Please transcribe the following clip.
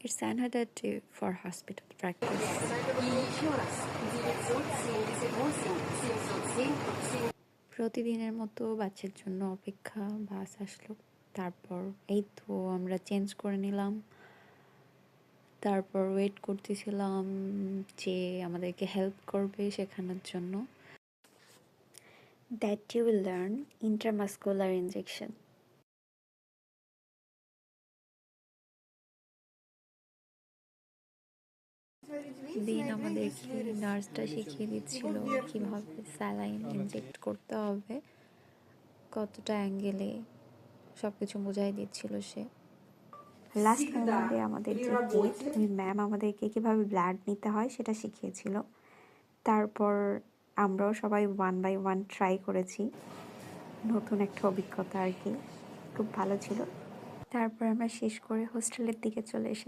It's another day for hospital practice. প্রতিদিনের মতো বাচ্চার জন্য অপেক্ষা, বাস আসলো। তারপর এই তো আমরা চেঞ্জ করে নিলাম। তারপর ওয়েট করতেছিলাম যে আমাদেরকে হেল্প করবে শেখানোর জন্য। That you will learn intramuscular injection. দিন আমাদেরকে নার্সটা শিখিয়ে দিচ্ছিল কিভাবে স্যালাইন ইনজেক্ট করতে হবে, কতটা অ্যাঙ্গেলে সবকিছু বোঝাই দিচ্ছিল সে। লাস্ট মোমেন্টে আমাদের যে হেড, ওই ম্যাম আমাদেরকে কিভাবে ব্লাড নিতে হয় সেটা শিখিয়েছিল। তারপর আমরাও সবাই 1 by 1 ট্রাই করেছি। নতুন একটা অভিজ্ঞতা আর কি, খুব ভালো ছিল। তারপর আমরা শেষ করে হোস্টেলের দিকে চলে এসেছি।